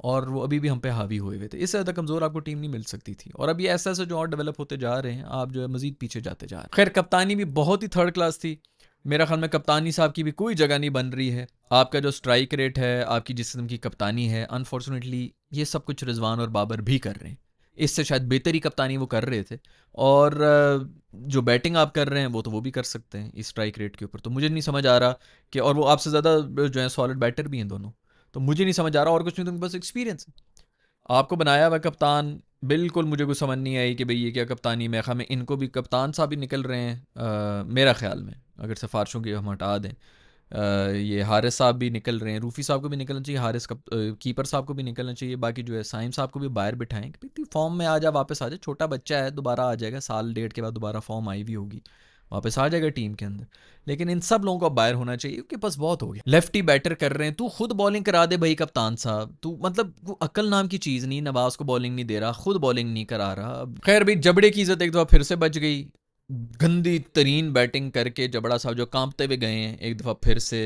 [SPEAKER 1] और वो अभी भी हम पे हावी हुए हुए थे। इससे ज़्यादा कमज़ोर आपको टीम नहीं मिल सकती थी। और अब ये ऐसा ऐसा जो और डेवलप होते जा रहे हैं, आप जो है मज़ीद पीछे जाते जा रहे हैं। खैर कप्तानी भी बहुत ही थर्ड क्लास थी। मेरा ख्याल में कप्तानी साहब की भी कोई जगह नहीं बन रही है। आपका जो स्ट्राइक रेट है, आपकी जिस किस्म की कप्तानी है, अनफॉर्चुनेटली ये सब कुछ रिजवान और बाबर भी कर रहे हैं। इससे शायद बेहतरी कप्तानी वो कर रहे थे, और जो बैटिंग आप कर रहे हैं वो तो वो भी कर सकते हैं इस स्ट्राइक रेट के ऊपर। तो मुझे नहीं समझ आ रहा कि, और वो आपसे ज़्यादा जो है सॉलिड बैटर भी हैं दोनों, तो मुझे नहीं समझ आ रहा, और कुछ नहीं, तुमके पास एक्सपीरियंस है, आपको बनाया हुआ कप्तान। बिल्कुल मुझे कुछ समझ नहीं आई कि भाई ये क्या कप्तानी। मैं ख्याल में इनको भी कप्तान साहब ही निकल रहे हैं, मेरा ख्याल में, अगर सिफारिशों की हम हटा दें। ये हारिस साहब भी निकल रहे हैं, रूफ़ी साहब को भी निकलना चाहिए, हारिस कीपर साहब को भी निकलना चाहिए, बाकी जो है साइम साहब को भी बाहर बिठाएं कि भाई फॉर्म में आ जा, वापस आ जा, छोटा बच्चा है, दोबारा आ जाएगा, साल डेढ़ के बाद दोबारा फॉर्म आई भी होगी, वापस आ जाएगा टीम के अंदर। लेकिन इन सब लोगों को बाहर होना चाहिए, क्योंकि बस बहुत हो गया। लेफ्टी बैटर कर रहे हैं, तू खुद बॉलिंग करा दे भाई कप्तान साहब। तू मतलब वो अकल नाम की चीज़ नहीं, नवाज को बॉलिंग नहीं दे रहा, खुद बॉलिंग नहीं करा रहा। खैर भाई, जबड़े की इज्जत एक दफ़ा फिर से बच गई, गंदी तरीन बैटिंग करके जबड़ा साहब जो कांपते हुए गए हैं एक दफ़ा फिर से,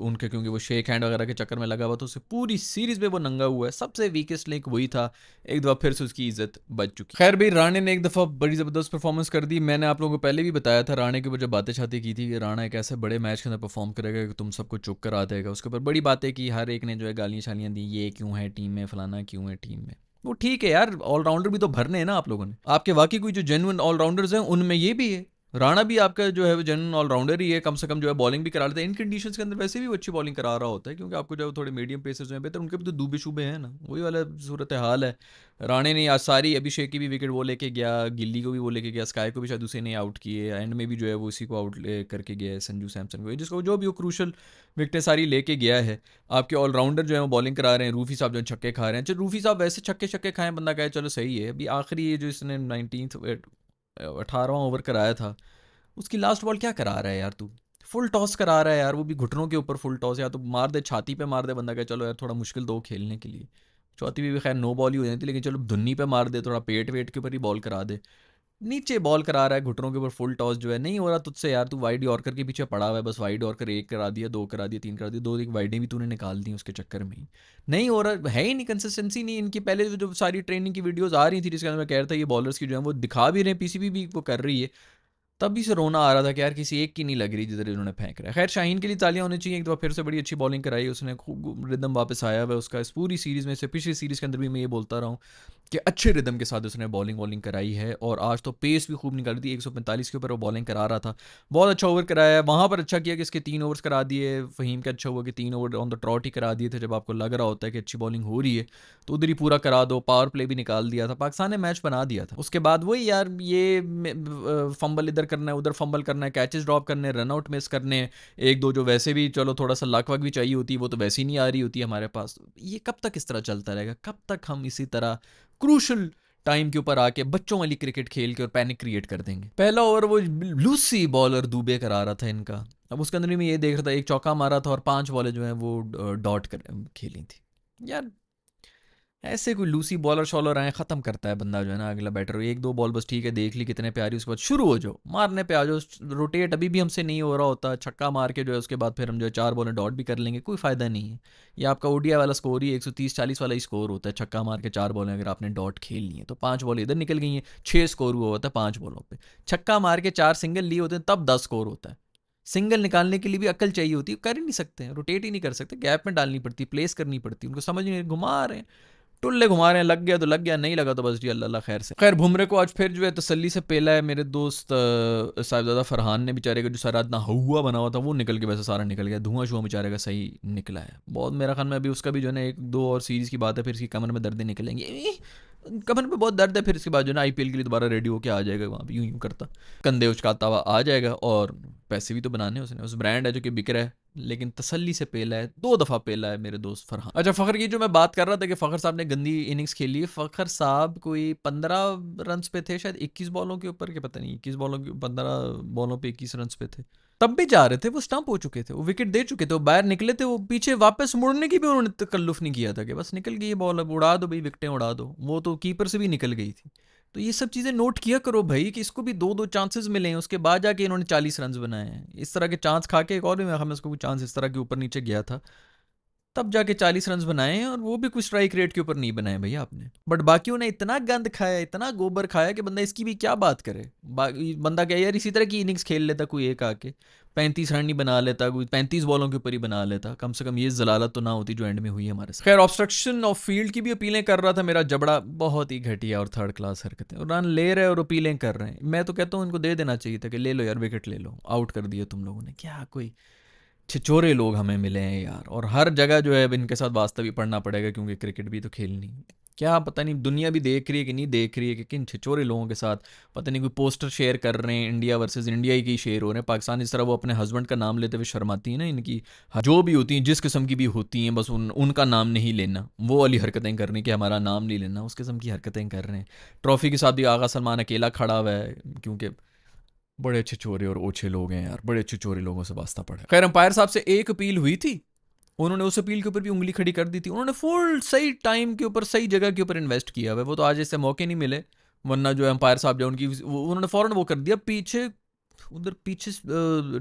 [SPEAKER 1] उनके क्योंकि वो शेक हैंड वगैरह के चक्कर में लगा हुआ, तो उसे पूरी सीरीज़ में वो नंगा हुआ है, सबसे वीकेस्ट लिंक वही था। एक दफ़ा फिर से उसकी इज्जत बच चुकी। खैर भाई, राणे ने एक दफ़ा बड़ी ज़बरदस्त परफॉर्मेंस कर दी। मैंने आप लोगों को पहले भी बताया था राणे के ऊपर, जब बातें छाती की थी कि राणा एक ऐसे बड़े मैच के अंदर परफॉर्म करेगा कि तुम सबको चुप करा देगा। उसके ऊपर बड़ी बातें की, हर एक ने जो है गालियाँ शालियाँ दी, ये क्यों है टीम में, फलाना क्यों है टीम में। वो ठीक है यार, ऑलराउंडर भी तो भरने हैं ना आप लोगों ने। आपके वाकई कोई जो जेन्युइन ऑलराउंडर्स हैं उनमें ये भी है। राणा भी आपका जो है वो जेन्युइन ऑलराउंडर ही है, कम से कम जो है बॉलिंग भी करा लेता है इन कंडीशंस के अंदर। वैसे भी वो अच्छी बॉलिंग करा रहा होता है, क्योंकि आपको जो थोड़े मीडियम पेसर्स हैं बेहतर, उनके भी तो दूबे शूबे हैं ना, वही वाला सूरत हाल है। राणे ने आज सारी, अभिषेक की भी विकेट वो लेके गया, गिल्ली को भी वो लेके गया, स्काई को भी शायद उसे ने आउट किए, एंड में भी जो है वो उसी को आउट करके गया है, संजू सैमसन को, जिसको जो भी वो क्रूशल विकेटें सारी लेके गया है। आपके ऑलराउंडर जो है वो बॉलिंग करा रहे हैं, रूफी साहब जो छक्के खा रहे हैं। चलो रूफी साहब वैसे छक्के छक्के खाएं, बंदा कहे चलो सही है। अभी आखिरी ये जो इसने 18वां ओवर कराया था, उसकी लास्ट बॉल क्या करा रहा है यार तू, फुल टॉस करा रहा है यार, वो भी घुटनों के ऊपर फुल टॉस। या तो मार दे छाती पे, मार दे, बंदा कहे चलो यार थोड़ा मुश्किल तो खेलने के लिए। चौथी भी खैर नो बॉल ही हो जाती, लेकिन चलो धुन्नी पे मार दे, थोड़ा पेट वेट के ऊपर ही बॉल करा दे। नीचे बॉल करा रहा है घुटनों के ऊपर फुल टॉस, जो है नहीं हो रहा तुझसे यार। तू वाइड यॉर्कर के पीछे पड़ा हुआ है, बस वाइड यॉर्कर 1 करा दिया, 2 करा दिया, 3 करा दिया, 2 एक वाइडें भी तूने निकाल दी उसके चक्कर में ही। नहीं हो रहा है ही नहीं, कंसिस्टेंसी नहीं इनकी। पहले जो सारी ट्रेनिंग की वीडियोस आ रही थी जिसके अंदर मैं कह रहा था ये बॉलर्स की जो है वो दिखा भी रहे हैं, पीसीबी भी वो कर रही है, तभी से रोना आ रहा था कि यार किसी एक की नहीं लग रही जिधर इन्होंने फेंक रहा है। खैर शाहीन के लिए तालियां होनी चाहिए, एक दफ़ा फिर से बड़ी अच्छी बॉलिंग कराई उसने, खूब रिदम वापस आया हुआ उसका इस पूरी सीरीज़ में से। पिछली सीरीज़ के अंदर भी मैं ये बोलता रहा हूँ कि अच्छे रिदम के साथ उसने बॉलिंग कराई है, और आज तो पेस भी खूब निकाली थी। 145 के ऊपर वो बॉलिंग करा रहा था, बहुत अच्छा ओवर कराया है। वहाँ पर अच्छा किया कि इसके 3 ओवर्स करा दिए। फ़हीम का अच्छा हुआ कि 3 ओवर ऑन द ट्रॉट ही करा दिए थे। जब आपको लग रहा होता है कि अच्छी बॉलिंग हो रही है तो उधर ही पूरा करा दो। पावर प्ले भी निकाल दिया था, पाकिस्तान ने मैच बना दिया था। उसके बाद वही यार, ये फंबल इधर करना है, उधर फंबल करना है, कैचेस ड्रॉप करने, रन आउट मिस करने, एक दो जो वैसे भी चलो थोड़ा सा लक वक भी चाहिए होती है, वो तो वैसे ही नहीं आ रही होती हमारे पास। ये कब तक इस तरह चलता रहेगा? कब तक हम इसी तरह क्रूशल टाइम के ऊपर आके बच्चों वाली क्रिकेट खेल के और पैनिक क्रिएट कर देंगे? पहला ओवर वो लूसी बॉलर दुबे करा रहा था इनका। अब उसके अंदर में ये देख रहा था, एक चौका मारा था और 5 बॉलें जो हैं वो डॉट कर खेली थी। यार ऐसे कोई लूसी बॉलर शॉलर आए, ख़त्म करता है बंदा जो है ना अगला बैटर। एक दो बॉल बस ठीक है, देख ली कितने प्यारी, उसके बाद शुरू हो जाओ, मारने पे आ जाओ। रोटेट अभी भी हमसे नहीं हो रहा होता, छक्का मार के जो है उसके बाद फिर हम जो है 4 बॉलें डॉट भी कर लेंगे, कोई फ़ायदा नहीं है। ये आपका ओडीआई वाला स्कोर ही 130-40 वाला ही स्कोर होता है। छक्का मार के 4 बॉलें अगर आपने डॉट खेल ली हैं तो 5 बॉल इधर निकल गई हैं, 6 स्कोर हुआ होता है 5 बॉलों पर। छक्का मार के 4 सिंगल लिए होते हैं तब 10 स्कोर होता है। सिंगल निकालने के लिए भी अक्ल चाहिए होती है, कर ही नहीं सकते हैं, रोटेट ही नहीं कर सकते, गैप में डालनी पड़ती, प्लेस करनी पड़ती, उनको समझ नहीं, घुमा रहे हैं, टुल्ले घुमा रहे हैं, लग गया तो लग गया, नहीं लगा तो बस जी अल्लाह अल्लाह खैर से। खैर बुमरे को आज फिर जो है तसल्ली से पेला है। मेरे दोस्त साहिबजादा फरहान ने बेचारे का जो सारा इतना हुआ बना हुआ था वो निकल के वैसे सारा निकल गया, धुआं शुआं बेचारे का सही निकला है बहुत। मेरा ख्याल में अभी उसका भी जो है ना 1-2 और सीरीज़ की बात है, फिर इसकी कमर में दर्द निकलेंगे, कमर में बहुत दर्द है, फिर इसके बाद जो है ना आईपीएल के लिए दोबारा रेडी होकर आ जाएगा, वहाँ भी यूं यूं करता कंधे उचकाता हुआ आ जाएगा। और पैसे भी तो बनाने उसने, उस ब्रांड है जो कि बिक रहा है, लेकिन तसल्ली से पेला है, 2 दफ़ा पेला है मेरे दोस्त फरहान। अच्छा फ़खर की जो मैं बात कर रहा था कि फ़खर साहब ने गंदी इनिंग्स खेली है, फ़खर साहब कोई 15 रन्स पे थे शायद, 21 बॉलों के ऊपर, के पता नहीं 21 बॉलों के 15 बॉलों पे 21 रन्स पे थे, तब भी जा रहे थे, वो स्टंप हो चुके थे, वो विकेट दे चुके थे, वो बाहर निकले थे, वो पीछे वापस मुड़ने की भी उन्होंने तकल्लुफ़ नहीं किया था कि बस निकल गई ये बॉल, अब उड़ा दो भाई, विकेटें उड़ा दो। वो तो कीपर से भी निकल गई थी। तो ये सब चीज़ें नोट किया करो भाई कि इसको भी 2-2 चांसेस मिले हैं, उसके बाद जाके इन्होंने 40 रन्स बनाए हैं। इस तरह के चांस खा के, एक और भी मेरे ख्याल में उसको कोई चांस इस तरह के ऊपर नीचे गया था, तब जाके 40 रन्स बनाए हैं, और वो भी कुछ स्ट्राइक रेट के ऊपर नहीं बनाए भैया आपने। बट बाकियों ने इतना गंद खाया, इतना गोबर खाया कि बंदा इसकी भी क्या बात करे। बंदा क्या यार इसी तरह की इनिंग्स खेल लेता कोई एक आके, 35 रन ही बना लेता, कोई 35 बॉलों के ऊपर ही बना लेता, कम से कम ये जलालत तो ना होती जो एंड में हुई हमारे साथ। खैर ऑब्स्ट्रक्शन ऑफ फील्ड की भी अपीलें कर रहा था मेरा जबड़ा, बहुत ही घटिया और थर्ड क्लास हरकतें, रन ले रहे और अपीलें कर रहे हैं। मैं तो कहता हूँ इनको दे देना चाहिए था कि ले लो यार विकेट ले लो, आउट कर दिया तुम लोगों ने, क्या कोई छिछोरे लोग हमें मिले हैं यार। और हर जगह जो है इनके साथ वास्ता भी पढ़ना पड़ेगा, क्योंकि क्रिकेट भी तो खेलनी है। क्या पता नहीं दुनिया भी देख रही है कि नहीं देख रही है कि किन छिछोरे लोगों के साथ पता नहीं कोई पोस्टर शेयर कर रहे हैं, इंडिया वर्सेस इंडिया ही की शेयर हो रहे हैं। पाकिस्तान इस तरह वो अपने हस्बैंड का नाम लेते हुए शर्माती है ना, इनकी जो भी होती हैं जिस किस्म की भी होती हैं, बस उनका नाम नहीं लेना, वो वाली हरकतें करनी कि हमारा नाम नहीं लेना, उस किस्म की हरकतें कर रहे हैं। ट्रॉफी के साथ भी आगा सलमान अकेला खड़ा हुआ है, क्योंकि बड़े अच्छे चोरे और ओछे लोग हैं यार, बड़े अच्छे चोरे लोगों से वास्ता पड़ा। खैर अंपायर साहब से एक अपील हुई थी, उन्होंने उस अपील के ऊपर भी उंगली खड़ी कर दी थी। उन्होंने फुल सही टाइम के ऊपर सही जगह के ऊपर इन्वेस्ट किया हुआ, वो तो आज इससे मौके नहीं मिले, वरना जो अंपायर साहब जो उनकी उन्होंने फ़ौरन वो कर दिया। पीछे उधर पीछे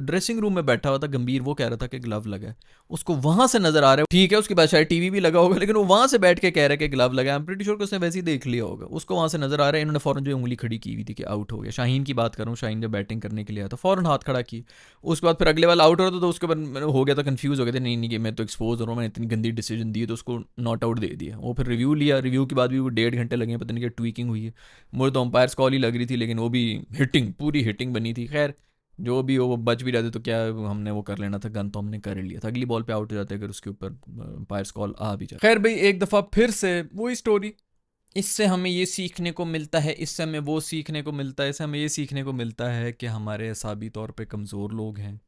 [SPEAKER 1] ड्रेसिंग रूम में बैठा हुआ था गंभीर, वो कह रहा था कि ग्लव लगा है, उसको वहां से नजर आ रहा है, ठीक है उसके बाद शायद टीवी भी लगा होगा, लेकिन वो वहां से बैठ के कह रहा है कि ग्लव लगा है। आई एम प्रीटी श्योर कि उसने वैसे ही देख लिया होगा, उसको वहां से नजर आ रहा है। इन्होंने फौरन जो उंगली खड़ी की हुई थी कि आउट हो गया। शाहीन की बात करूँ, शाहीन जब बैटिंग करने के लिए आया तो फौरन हाथ खड़ा की, उसके बाद फिर अगले वाला आउट हो रहा था तो उसके बाद हो गया था, कंफ्यूज हो गया था, नहीं नहीं कि मैं तो एक्सपोज हो रहा हूँ, मैंने इतनी गंदी डिसीजन दी, तो उसको नॉट आउट दे दिया। वो फिर रिव्यू लिया, रिव्यू के बाद भी वो 1.5 घंटे लगे, पता नहीं क्या ट्वीकिंग हुई है। मुझे तो अंपायर कॉल ही लग रही थी, लेकिन वो भी हिटिंग, पूरी हिटिंग बनी थी। खैर जो भी हो, वो बच भी जाते तो क्या हमने वो कर लेना था, गन तो हमने कर ही लिया था, अगली बॉल पे आउट हो जाते अगर उसके ऊपर अंपायर्स कॉल आ भी जाए। खैर भाई एक दफ़ा फिर से वही स्टोरी, इससे हमें ये सीखने को मिलता है, इससे हमें वो सीखने को मिलता है, इससे हमें ये सीखने को मिलता है कि हमारे असाबी तौर पे कमज़ोर लोग हैं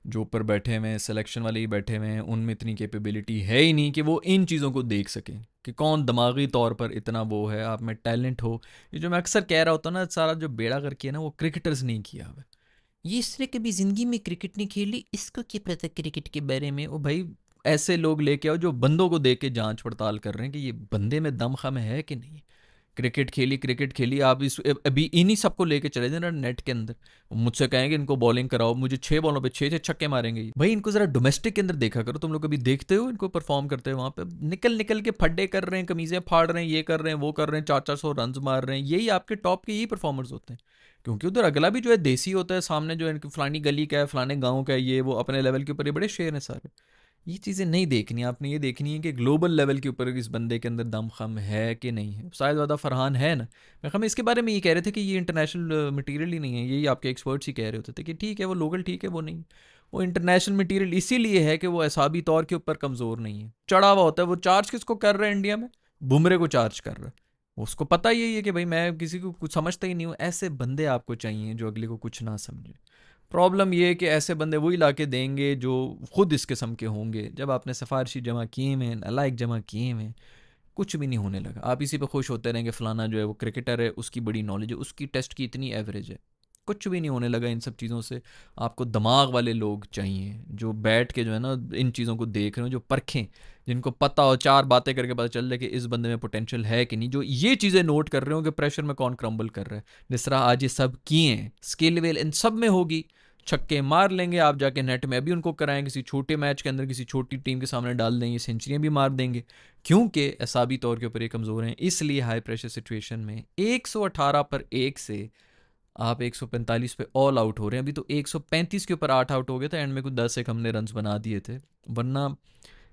[SPEAKER 1] जो ऊपर बैठे हुए हैं, सिलेक्शन वाले ही बैठे हुए हैं, उनमें इतनी कैपेबिलिटी है ही नहीं कि वो इन चीज़ों को देख सकें कि कौन दिमागी तौर पर इतना वो है, आप में टैलेंट हो। ये जो मैं अक्सर कह रहा होता हूँ ना, सारा जो बेड़ा करके है ना, वो क्रिकेटर्स नहीं किया हुआ, ये इसने कभी ज़िंदगी में क्रिकेट नहीं खेली, इसको क्या पता क्रिकेट के बारे में। ओ भाई ऐसे लोग लेके आओ जो बंदों को देख के जांच पड़ताल कर रहे हैं कि ये बंदे में दम खम है कि नहीं। क्रिकेट खेली आप इस अभी इन्हीं सबको लेके चले जाना नेट के अंदर, मुझसे कहेंगे इनको बॉलिंग कराओ, मुझे 6 बॉलों पे 6 छक्के मारेंगे भाई। इनको ज़रा डोमेस्टिक के अंदर देखा करो, तुम लोग कभी देखते हो इनको परफॉर्म करते हैं वहाँ पे, निकल निकल के फड्डे कर रहे हैं, कमीज़ें फाड़ रहे हैं, ये कर रहे हैं, वो कर रहे हैं, 400 रन मार रहे हैं, यही आपके टॉप के यही परफॉर्मर्स होते हैं। क्योंकि उधर अगला भी जो है देसी होता है, सामने जो है फलानी गली का है, फलाने गाँव का है, ये वो अपने लेवल के ऊपर ये बड़े शेर हैं सारे। ये चीज़ें नहीं देखनी, आपने ये देखनी है कि ग्लोबल लेवल के ऊपर इस बंदे के अंदर दम खम है कि नहीं है। शायद ज़्यादा फरहान है ना, मैं हम इसके बारे में ये कह रहे थे कि ये इंटरनेशनल मटेरियल ही नहीं है, यही आपके एक्सपर्ट्स ही कह रहे होते थे कि ठीक है वो लोकल ठीक है, वो नहीं, वो इंटरनेशनल मटेरियल इसीलिए है कि वो असाबी तौर के ऊपर कमज़ोर नहीं है, चढ़ा हुआ होता है। वो चार्ज किसको कर रहा है इंडिया में? बुमरे को चार्ज कर रहा है। उसको पता यही है कि भाई मैं किसी को कुछ समझता ही नहीं हूँ। ऐसे बंदे आपको चाहिए जो अगले को कुछ ना समझे। प्रॉब्लम ये है कि ऐसे बंदे वही ला के देंगे जो खुद इस किस्म के होंगे। जब आपने सिफारशी जमा किए हैं, नलायक जमा किए हैं, कुछ भी नहीं होने लगा। आप इसी पे खुश होते रहेंगे, फलाना जो है वो क्रिकेटर है, उसकी बड़ी नॉलेज है, उसकी टेस्ट की इतनी एवरेज है। कुछ भी नहीं होने लगा इन सब चीज़ों से। आपको दिमाग वाले लोग चाहिए जो बैठ के जो है ना इन चीज़ों को देख रहे हो, जो परखें, जिनको पता हो, चार बातें करके पता चल जाए कि इस बंदे में पोटेंशियल है कि नहीं, जो ये चीज़ें नोट कर रहे हो कि प्रेशर में कौन क्रम्बल कर रहा है। जिस तरह आज ये सब किए हैं, स्किल वेल इन सब में होगी, छक्के मार लेंगे आप जाके नेट में, अभी उनको कराएं किसी छोटे मैच के अंदर किसी छोटी टीम के सामने डाल देंगे, सेंचुरियां भी मार देंगे, क्योंकि असाबी तौर के ऊपर ये कमज़ोर हैं। इसलिए हाई प्रेशर सिचुएशन में 118 पर 1 से आप 145 पे ऑल आउट हो रहे हैं। अभी तो 135 के ऊपर 8 आउट हो गए थे, एंड में कुछ 10 एक हमने रन्स बना दिए थे, वरना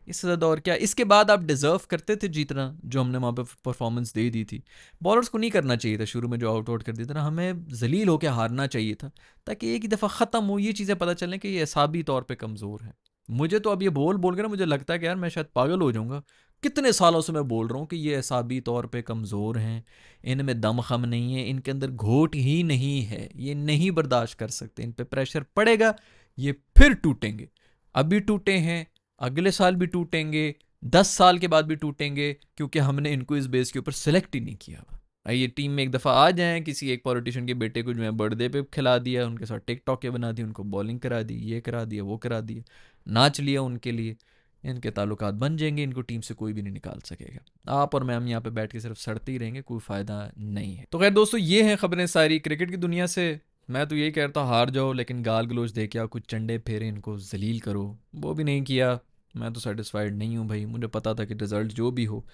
[SPEAKER 1] इससे ज़्यादा और क्या। इसके बाद आप डिज़र्व करते थे जीतना, जो हमने वहाँ पे परफॉर्मेंस दे दी थी। बॉलर्स को नहीं करना चाहिए था शुरू में जो आउट कर दिया था ना, हमें जलील होकर हारना चाहिए था, ताकि एक ही दफ़ा ख़त्म हो, ये चीज़ें पता चलें कि ये असाबी तौर पे कमज़ोर है। मुझे तो अब ये बोल बोल कर ना मुझे लगता है कि यार मैं शायद पागल हो जाऊँगा। कितने सालों से मैं बोल रहा हूँ कि ये असाबी तौर पे कमज़ोर हैं, इनमें दम खम नहीं है, इनके अंदर घोट ही नहीं है, ये नहीं बर्दाश्त कर सकते, इन पे प्रेशर पड़ेगा, ये फिर टूटेंगे। अभी टूटे हैं, अगले साल भी टूटेंगे, 10 साल के बाद भी टूटेंगे, क्योंकि हमने इनको इस बेस के ऊपर सेलेक्ट ही नहीं किया। ये टीम में एक दफ़ा आ जाएं, किसी एक पॉलिटिशियन के बेटे को जो है बर्थडे पे खिला दिया, उनके साथ टिकटॉक के बना दी, उनको बॉलिंग करा दी, ये करा दिया, वो करा दिया, नाच लिया उनके लिए, इनके ताल्लुकात बन जाएंगे, इनको टीम से कोई भी नहीं निकाल सकेगा। आप और मैं हम यहाँ पे बैठ के सिर्फ सड़ते ही रहेंगे, कोई फ़ायदा नहीं है। तो खैर दोस्तों, ये हैं खबरें सारी क्रिकेट की दुनिया से। मैं तो यही कहता हार जाओ, लेकिन गाल गलोच दे के आओ, कुछ चंडे फेरे इनको जलील करो, वो भी नहीं किया। मैं तो सेटिस्फाइड नहीं हूँ भाई, मुझे पता था कि रिज़ल्ट जो भी हो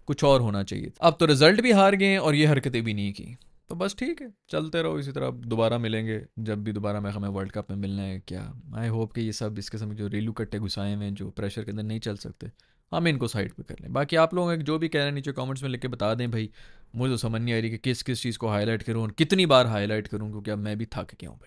[SPEAKER 1] कुछ और होना चाहिए। अब तो रिज़ल्ट भी हार गए हैं और ये हरकतें भी नहीं की, तो बस ठीक है, चलते रहो इसी तरह। दोबारा मिलेंगे जब भी दोबारा मैं हमें वर्ल्ड कप में मिलना है क्या। आई होप कि ये सब इस किस्म के जो रेलू कट्टे घुसाए हुए हैं, जो प्रेशर के अंदर नहीं चल सकते, हम इनको साइड पे कर लें। बाकी आप लोग जो भी कह रहे हैं नीचे कमेंट्स में लिख के बता दें भाई। मुझे तो समझ नहीं आ रही कि किस किस चीज़ को हाईलाइट करूँ और कितनी बार हाईलाइट करूँ, क्योंकि अब मैं भी थक गया हूँ भाई।